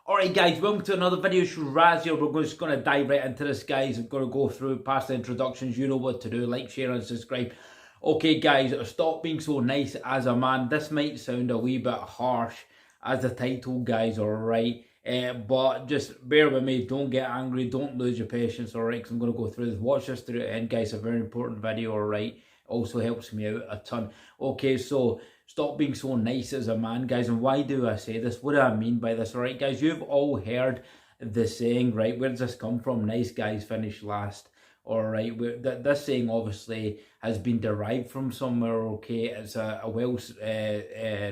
Alright guys, welcome to another video. Shiraz here. We're just going to dive right into this, guys. I'm going to go through past the introductions. You know what to do. Like, share and subscribe. Okay guys, stop being so nice as a man. This might sound a wee bit harsh as the title, guys, alright? But just bear with me. Don't get angry. Don't lose your patience, alright? Because I'm going to go through this. Watch this through the end, guys. It's a very important video, alright? Also helps me out a ton. Okay, so stop being so nice as a man, guys. And why do I say this? What do I mean by this? All right, guys, you've all heard the saying, right? Where does this come from? Nice guys finish last. All right, this saying obviously has been derived from somewhere. Okay, it's a well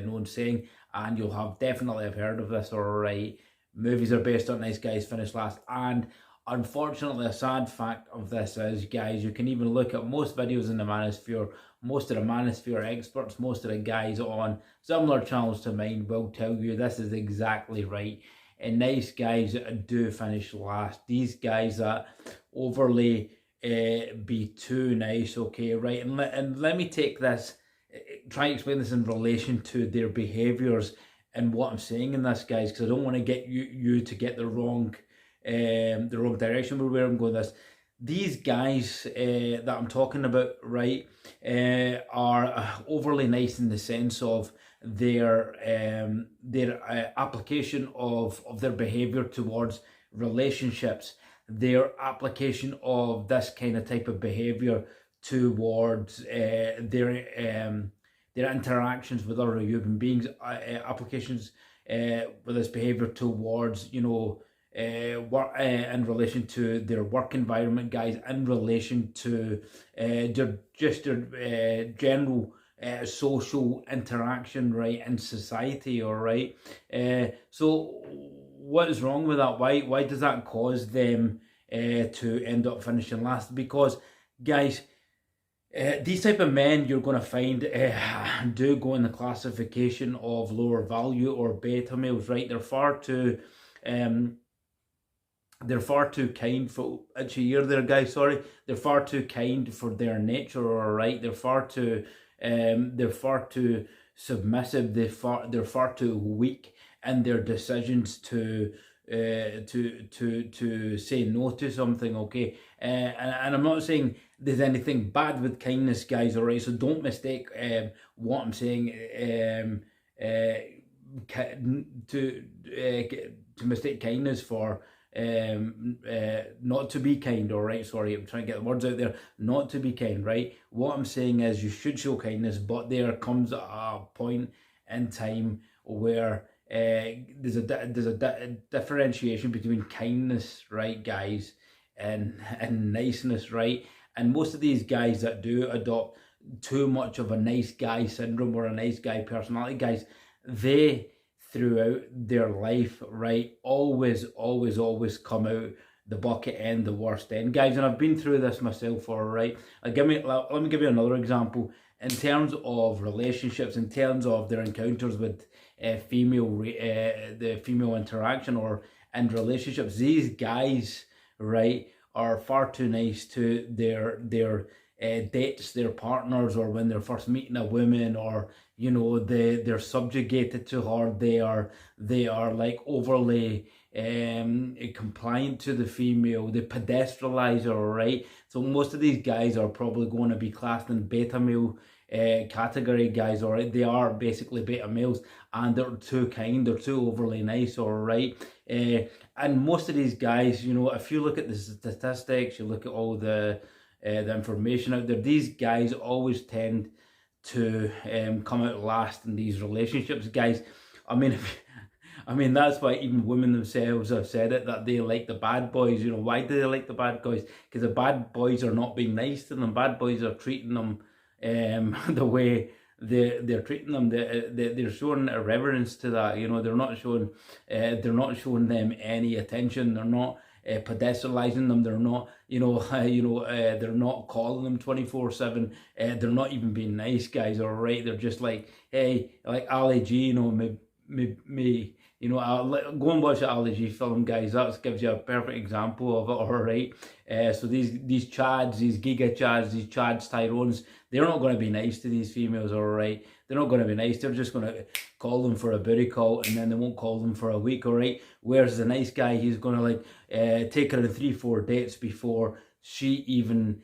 known saying, and you'll have definitely have heard of this. All right, movies are based on nice guys finish last, and unfortunately, a sad fact of this is, guys, you can even look at most videos in the manosphere. Most of the manosphere experts, most of the guys on similar channels to mine will tell you this is exactly right. And nice guys do finish last. These guys that overly be too nice, okay, right? And let me take this, try and explain this in relation to their behaviours and what I'm saying in this, guys, because I don't want to get you to get the wrong direction with where I'm going with this. These guys that I'm talking about, right, are overly nice in the sense of their application of their behavior towards relationships, their application of this kind of type of behavior towards their interactions with other human beings, applications with this behavior towards, you know, work in relation to their work environment, guys, in relation to their general social interaction, right, in society, all right. So what is wrong with that? Why does that cause them to end up finishing last? Because, guys, these type of men you're going to find do go in the classification of lower value or beta males, right? They're far too kind for, actually you're there, guys, sorry, they're far too kind for their nature, all right. They're far too submissive. They're far too weak in their decisions to say no to something, okay. And I'm not saying there's anything bad with kindness, guys, all right, so don't mistake what I'm saying to mistake kindness for not to be kind, all right. Sorry, I'm trying to get the words out there. Not to be kind, right? What I'm saying is you should show kindness, but there comes a point in time where there's a differentiation between kindness, right, guys, and niceness, right? And most of these guys that do adopt too much of a nice guy syndrome or a nice guy personality, guys, they throughout their life, right, always come out the bucket end, the worst end, guys. And I've been through this myself, all right. Let me give you another example in terms of relationships, in terms of their encounters with the female interaction or in relationships. These guys, right, are far too nice to their dates, their partners, or when they're first meeting a woman, or you know, they're subjugated to her. They are like overly compliant to the female. They pedestrianize her, right? So most of these guys are probably going to be classed in beta male category, guys, all right. They are basically beta males, and they're too kind, they're too overly nice, all right. And most of these guys, you know, if you look at the statistics, you look at all the information out there, these guys always tend to come out last in these relationships, guys. I mean, that's why even women themselves have said it, that they like the bad boys. You know, why do they like the bad boys? Because the bad boys are not being nice to them. Bad boys are treating them the way they're treating them. They're showing irreverence to that. You know, they're not showing them any attention. They're not pedestrianising them. They're not, they're not calling them 24/7. They're not even being nice, guys. All right, they're just like, hey, like Ali G, you know, me, You know, go and watch the Ali G film, guys. That gives you a perfect example of it, all right? So these Chads, these Giga Chads, these Chads, Tyrones, they're not going to be nice to these females, all right? They're not going to be nice. They're just going to call them for a booty call, and then they won't call them for a week, all right? Whereas the nice guy, he's going to like take her to 3-4 dates before she even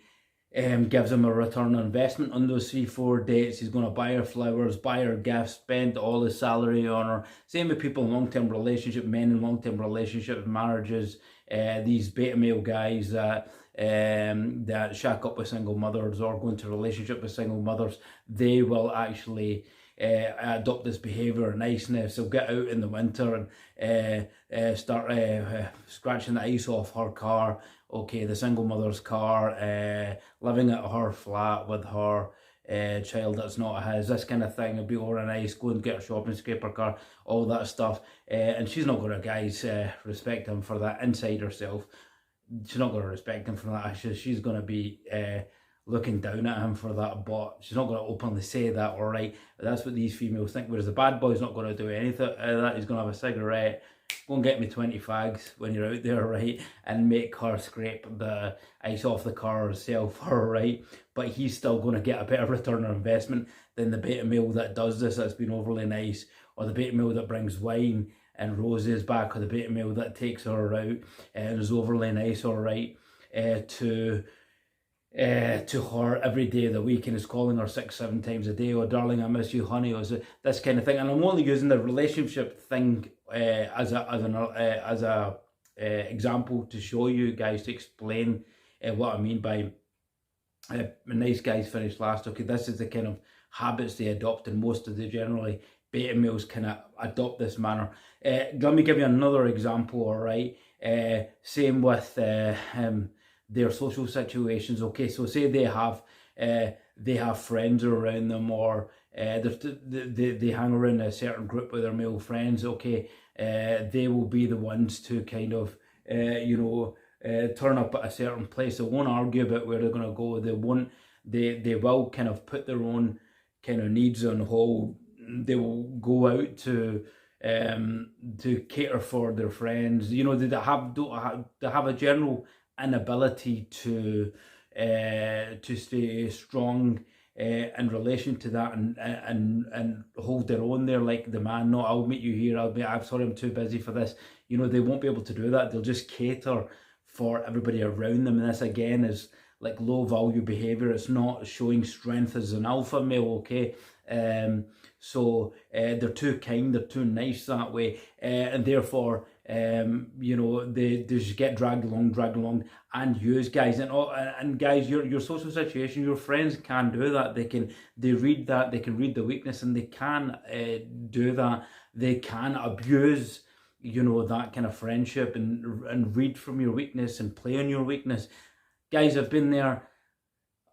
gives him a return on investment on those 3-4 dates. He's going to buy her flowers, buy her gifts, spend all his salary on her. Same with people in long-term relationship, men in long-term relationships, marriages. These beta male guys that shack up with single mothers or go into a relationship with single mothers, they will actually adopt this behaviour of niceness. They'll get out in the winter and start scratching the ice off her car. Okay, the single mother's car, living at her flat with her child that's not his, this kind of thing. It'll be all nice, go and get her shopping, scrape her car, all that stuff. And she's not going to, guys, respect him for that inside herself. She's not going to respect him for that. She's going to be looking down at him for that, but she's not going to openly say that, all right? But that's what these females think, whereas the bad boy's not going to do anything that. He's going to have a cigarette, go and get me 20 fags when you're out there, right? And make her scrape the ice off the car herself, all right? But he's still going to get a better return on investment than the beta male that does this, that's been overly nice, or the beta male that brings wine and roses back, or the beta male that takes her out and is overly nice, all right, to her every day of the week and is calling her 6-7 times a day, or darling, I miss you, honey, or this kind of thing. And I'm only using the relationship thing as a example to show you guys, to explain what I mean by nice guys finish last. Okay, this is the kind of habits they adopt, and most of the generally beta males kind of adopt this manner. Let me give you another example, all right? Same with their social situations. Okay, so say they have friends around them, or they hang around a certain group with their male friends. Okay, they will be the ones to kind of turn up at a certain place. They won't argue about where they're going to go. They will kind of put their own kind of needs on hold. They will go out to cater for their friends. You know, they have a general inability to stay strong in relation to that and hold their own there, like the man. No, I'll meet you here. I'm sorry, I'm too busy for this. You know, they won't be able to do that. They'll just cater for everybody around them, and this again is like low value behavior. It's not showing strength as an alpha male. Okay, so they're too kind, they're too nice that way, and therefore they just get dragged along and used, guys. And guys, your social situation, your friends can do that. They read that, they can read the weakness, and they can do that. They can abuse that kind of friendship and read from your weakness and play on your weakness. Guys, I've been there,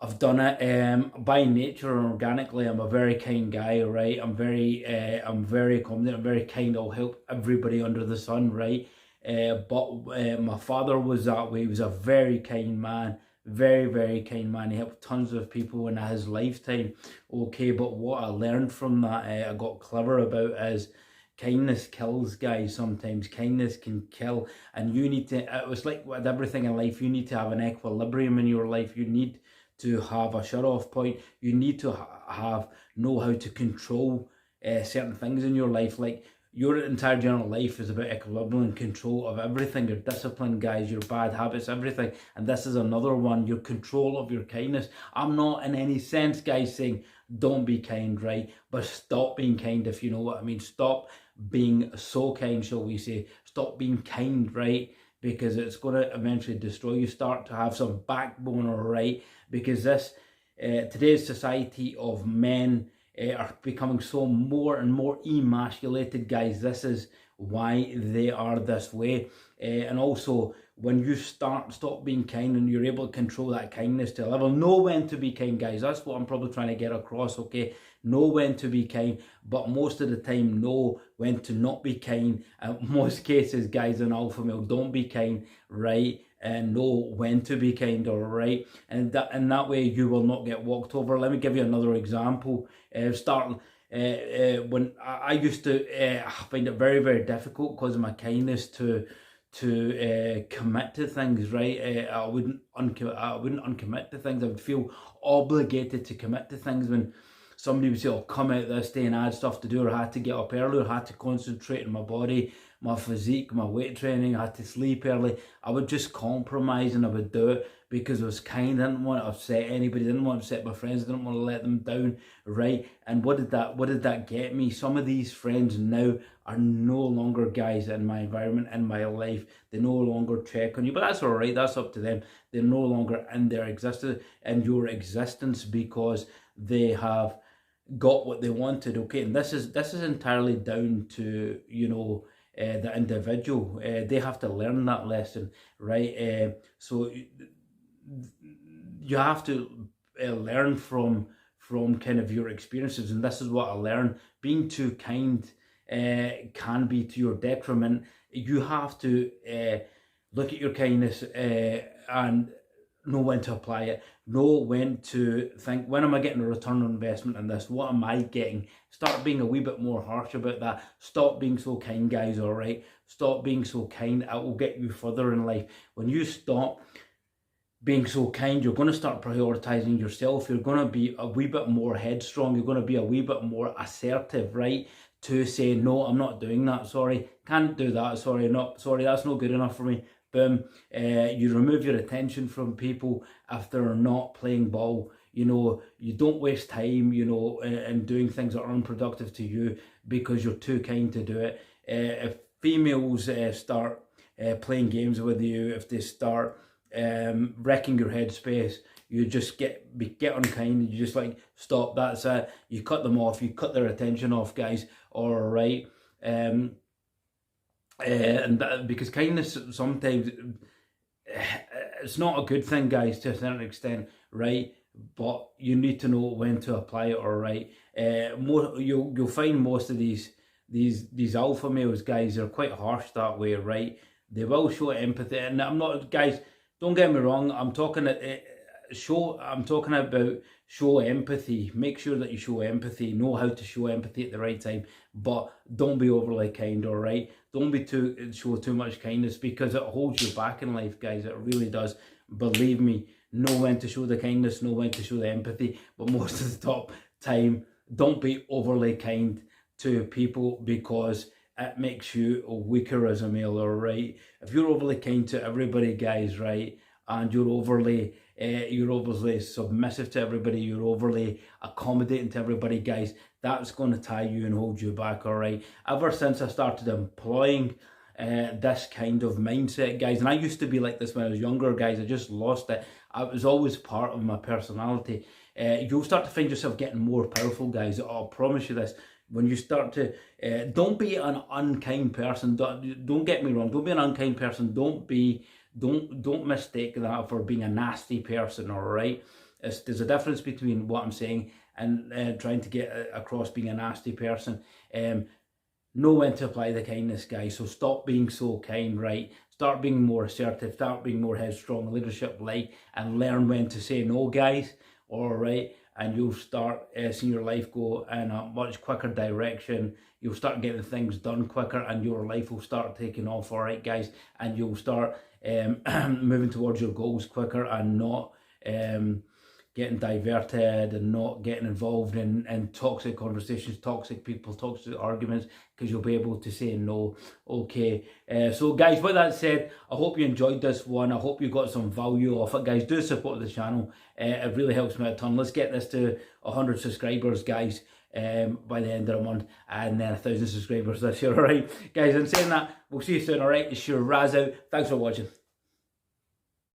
I've done it. By nature and organically, I'm a very kind guy, right? I'm very accommodating, I'm very kind. I'll help everybody under the sun, right? But my father was that way. He was a very kind man, very, very kind man. He helped tons of people in his lifetime. Okay, but what I learned from that, I got clever about, is kindness kills, guys. Sometimes kindness can kill, and you need to, it was like with everything in life, you need to have an equilibrium in your life. You need to have a shut-off point. You need to know how to control certain things in your life. Like, your entire general life is about equilibrium and control of everything. Your discipline, guys, your bad habits, everything. And this is another one, your control of your kindness. I'm not in any sense, guys, saying don't be kind, right? But stop being kind, if you know what I mean. Stop being so kind, shall we say. Stop being kind, right? Because it's going to eventually destroy you. Start to have some backbone, all right? Because this today's society of men are becoming so more and more emasculated, guys. This is why they are this way. And also, when you stop being kind and you're able to control that kindness to a level, know when to be kind, guys. That's what I'm probably trying to get across, okay? Know when to be kind, but most of the time, know when to not be kind. In most cases, guys, an alpha male, don't be kind, right? And know when to be kind, all right? And that way you will not get walked over. Let me give you another example. when I used to find it very, very difficult because of my kindness to commit to things, right? I wouldn't uncommit to things. I would feel obligated to commit to things when somebody would say, "Oh, come out this day," and I had stuff to do, or I had to get up early, or I had to concentrate on my body, my physique, my weight training. I had to sleep early. I would just compromise and I would do it because I was kind. I didn't want to upset anybody. I didn't want to upset my friends. I didn't want to let them down, right? And what did that get me? Some of these friends now are no longer guys in my environment, in my life. They no longer check on you, but that's all right. That's up to them. They're no longer in your existence because they have got what they wanted. Okay, and this is entirely down to the individual. They have to learn that lesson, right? So you have to learn from kind of your experiences, and this is what I learned. Being too kind can be to your detriment. You have to look at your kindness and know when to apply it, know when to think, when am I getting a return on investment in this? What am I getting? Start being a wee bit more harsh about that. Stop being so kind, guys, all right? Stop being so kind. It will get you further in life. When you stop being so kind, you're going to start prioritizing yourself. You're going to be a wee bit more headstrong. You're going to be a wee bit more assertive, right? To say, no, I'm not doing that. Sorry, can't do that. Sorry, that's not good enough for me. Boom. You remove your attention from people if they're not playing ball. You don't waste time, in doing things that are unproductive to you because you're too kind to do it. If females start playing games with you, if they start wrecking your headspace, you just get unkind, and you just like, stop, that's it. You cut them off, you cut their attention off, guys. All right. Because kindness sometimes it's not a good thing, guys, to a certain extent, right? But you need to know when to apply it. All right. You'll find most of these alpha males, guys, are quite harsh that way, right? They will show empathy, and I'm not, guys, don't get me wrong. I'm talking about show empathy. Make sure that you show empathy. Know how to show empathy at the right time, but don't be overly kind. All right, don't show too much kindness because it holds you back in life, guys. It really does. Believe me. Know when to show the kindness. Know when to show the empathy. But most of the time, don't be overly kind to people because it makes you weaker as a male. All right, if you're overly kind to everybody, guys, right, and you're overly submissive to everybody, you're overly accommodating to everybody, guys, that's going to tie you and hold you back. All right, ever since I started employing this kind of mindset, guys, and I used to be like this when I was younger, guys, I just lost it. It was always part of my personality. You'll start to find yourself getting more powerful, guys. I'll promise you this. When you start to, don't be an unkind person. Don't get me wrong. Don't be an unkind person. Don't mistake that for being a nasty person. All right. There's a difference between what I'm saying and trying to get across being a nasty person. Know when to apply the kindness, guys. So stop being so kind, right? Start being more assertive. Start being more headstrong, leadership-like, and learn when to say no, guys. All right. And you'll start seeing your life go in a much quicker direction. You'll start getting things done quicker, and your life will start taking off, all right, guys? And you'll start moving towards your goals quicker and not getting diverted and not getting involved in toxic conversations, toxic people, toxic arguments, because you'll be able to say no. Okay, so guys, with that said, I hope you enjoyed this one. I hope you got some value off it, guys. Do support the channel. It really helps me a ton. Let's get this to 100 subscribers, guys, by the end of the month, and then 1,000 subscribers this year. All right, guys, and saying that, we'll see you soon. All right, it's your Raz out. Thanks for watching.